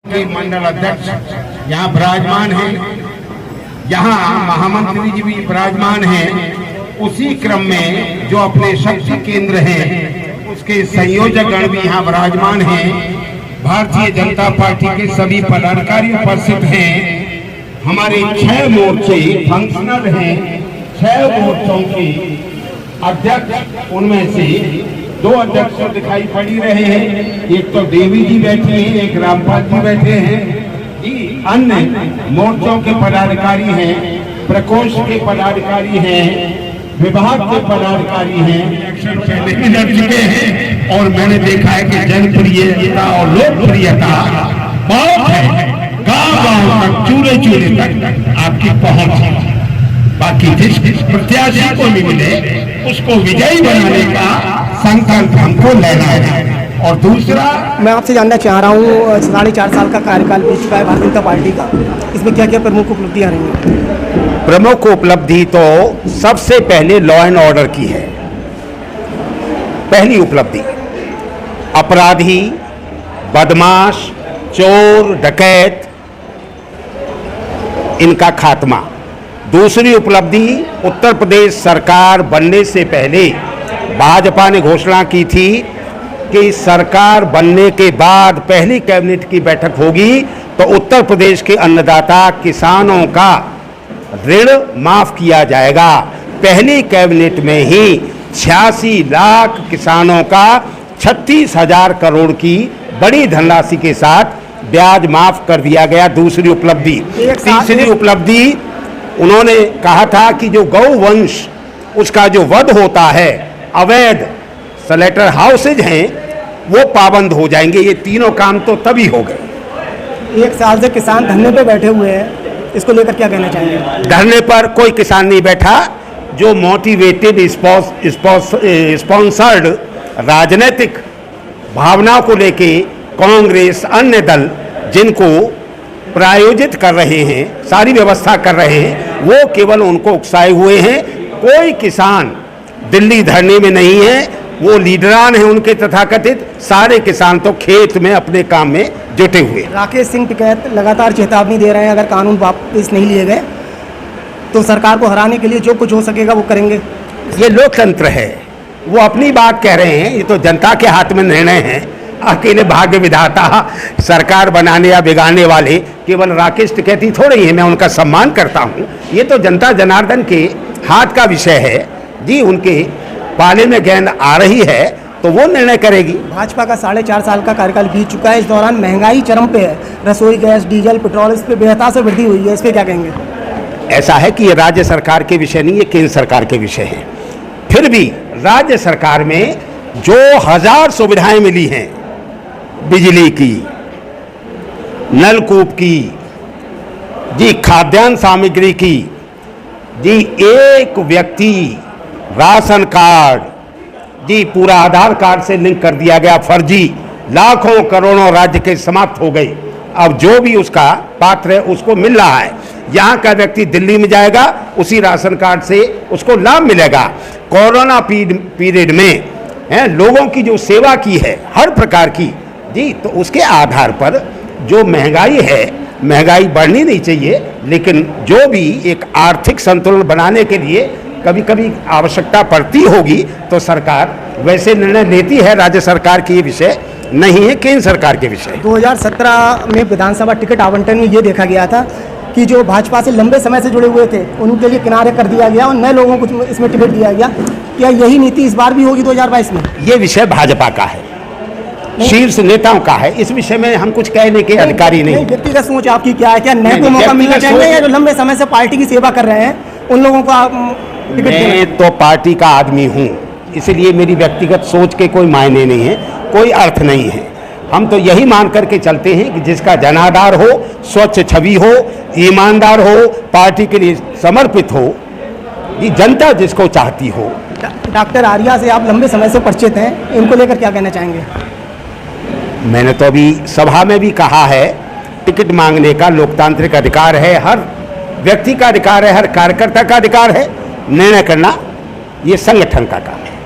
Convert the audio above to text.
के मंडल अध्यक्ष यहाँ विराजमान हैं, यहाँ महामंत्री जी भी विराजमान हैं। उसी क्रम में जो अपने शक्ति केंद्र हैं उसके संयोजक गण भी यहाँ विराजमान हैं। भारतीय जनता पार्टी के सभी पदाधिकारी उपस्थित हैं। हमारे 6 मोर्चे फंक्शनल हैं। 6 मोर्चों के अध्यक्ष, उनमें से 2 अध्यक्ष दिखाई पड़ी रहे हैं। एक तो देवी जी बैठी हैं, एक रामपाल जी बैठे हैं। अन्य मोर्चों के पदाधिकारी हैं, प्रकोष्ठ के पदाधिकारी हैं, विभाग के पदाधिकारी हैं। इलेक्शन पहले भी लड़ चुके हैं और मैंने देखा है कि जनप्रियता और लोकप्रियता बहुत है। गांव-गांव तक, चूल्हे-चूल्हे तक आपकी पहुंच है। बाकी जिस प्रत्याशी को भी मिले उसको विजयी बनाने का संकल्प हमको लेना है। और दूसरा, मैं आपसे जानना चाह रहा हूँ, 4.5 साल का कार्यकाल बीत चुका है भारतीय जनता पार्टी का, इसमें क्या क्या प्रमुख उपलब्धियाँ रही हैं? प्रमुख उपलब्धि तो सबसे पहले लॉ एंड ऑर्डर की है। पहली उपलब्धि, अपराधी, बदमाश, चोर, डकैत, इनका खात्मा। दूसरी उपलब्धि, उत्तर प्रदेश सरकार बनने से पहले भाजपा ने घोषणा की थी कि सरकार बनने के बाद पहली कैबिनेट की बैठक होगी तो उत्तर प्रदेश के अन्नदाता किसानों का ऋण माफ किया जाएगा। पहली कैबिनेट में ही 86 लाख किसानों का 36,000 करोड़ की बड़ी धनराशि के साथ ब्याज माफ कर दिया गया। दूसरी उपलब्धि। तीसरी उपलब्धि, उन्होंने कहा था कि जो गौवंश उसका जो वध होता है, अवैध स्लेटर हाउसेज हैं, वो पाबंद हो जाएंगे। ये तीनों काम तो तभी हो गए। 1 साल से किसान धरने पे बैठे हुए हैं, इसको लेकर क्या कहना चाहेंगे? धरने पर कोई किसान नहीं बैठा। जो मोटिवेटेड स्पॉन्सर्ड राजनीतिक भावनाओं को लेके कांग्रेस, अन्य दल जिनको प्रायोजित कर रहे हैं, सारी व्यवस्था कर रहे हैं, वो केवल उनको उकसाए हुए हैं। कोई किसान दिल्ली धरने में नहीं है, वो लीडरान हैं उनके तथाकथित। सारे किसान तो खेत में अपने काम में जुटे हुए। राकेश सिंह टिकैत लगातार चेतावनी दे रहे हैं, अगर कानून वापस नहीं लिए गए तो सरकार को हराने के लिए जो कुछ हो सकेगा वो करेंगे। ये लोकतंत्र है, वो अपनी बात कह रहे हैं। ये तो जनता के हाथ में निर्णय है। अकेले भाग्य विधाता सरकार बनाने या बिगाड़ने वाले केवल राकेश टिकैत ही थोड़े ही हैं। मैं उनका सम्मान करता हूँ। ये तो जनता जनार्दन के हाथ का विषय है जी। उनके पाले में गेंद आ रही है तो वो निर्णय करेगी। भाजपा का 4.5 साल का कार्यकाल बीत चुका है। इस दौरान महंगाई चरम पे है। रसोई गैस, डीजल, पेट्रोल, इस पे बेहताश से वृद्धि हुई है। इस पे क्या कहेंगे? ऐसा है कि ये राज्य सरकार के विषय नहीं, ये केंद्र सरकार के विषय है। फिर भी राज्य सरकार में जो 1000 सुविधाएं मिली हैं, बिजली की, नलकूप की, जी खाद्यान्न सामग्री की, जी एक व्यक्ति राशन कार्ड, जी पूरा आधार कार्ड से लिंक कर दिया गया फर्जी, लाखों करोड़ों राज्य के समाप्त हो गई। अब जो भी उसका पात्र है उसको मिल रहा है। यहाँ का व्यक्ति दिल्ली में जाएगा, उसी राशन कार्ड से उसको लाभ मिलेगा। कोरोना पीरियड में लोगों की जो सेवा की है हर प्रकार की जी, तो उसके आधार पर जो महंगाई है, महंगाई बढ़नी नहीं चाहिए, लेकिन जो भी एक आर्थिक संतुलन बनाने के लिए कभी कभी आवश्यकता पड़ती होगी तो सरकार वैसे निर्णय लेती है। राज्य सरकार की ये विषय नहीं है, केंद्र सरकार के विषय। 2017 में विधानसभा टिकट आवंटन में ये देखा गया था कि जो भाजपा से लंबे समय से जुड़े हुए थे उनके लिए किनारे कर दिया गया और नए लोगों को इसमें टिकट दिया गया। क्या यही नीति इस बार भी होगी 2022 में? ये विषय भाजपा का है, शीर्ष नेताओं का है। इस विषय में हम कुछ कहने के अधिकारी नहीं। व्यक्तिगत सोच आपकी क्या है? क्या नए को मौका मिलना चाहिए या जो लंबे समय से पार्टी की सेवा कर रहे हैं उन लोगों को आप टिकट दें? मैं तो पार्टी का आदमी हूँ, इसलिए मेरी व्यक्तिगत सोच के कोई मायने नहीं है, कोई अर्थ नहीं है। हम तो यही मान करके चलते हैं कि जिसका जनाधार हो, स्वच्छ छवि हो, ईमानदार हो, पार्टी के लिए समर्पित हो, ये जनता जिसको चाहती हो। डॉक्टर आर्या से आप लंबे समय से परिचित हैं, इनको लेकर क्या कहना चाहेंगे? मैंने तो अभी सभा में भी कहा है, टिकट मांगने का लोकतांत्रिक अधिकार है, हर व्यक्ति का अधिकार है, हर कार्यकर्ता का अधिकार है। निर्णय करना ये संगठन का काम है।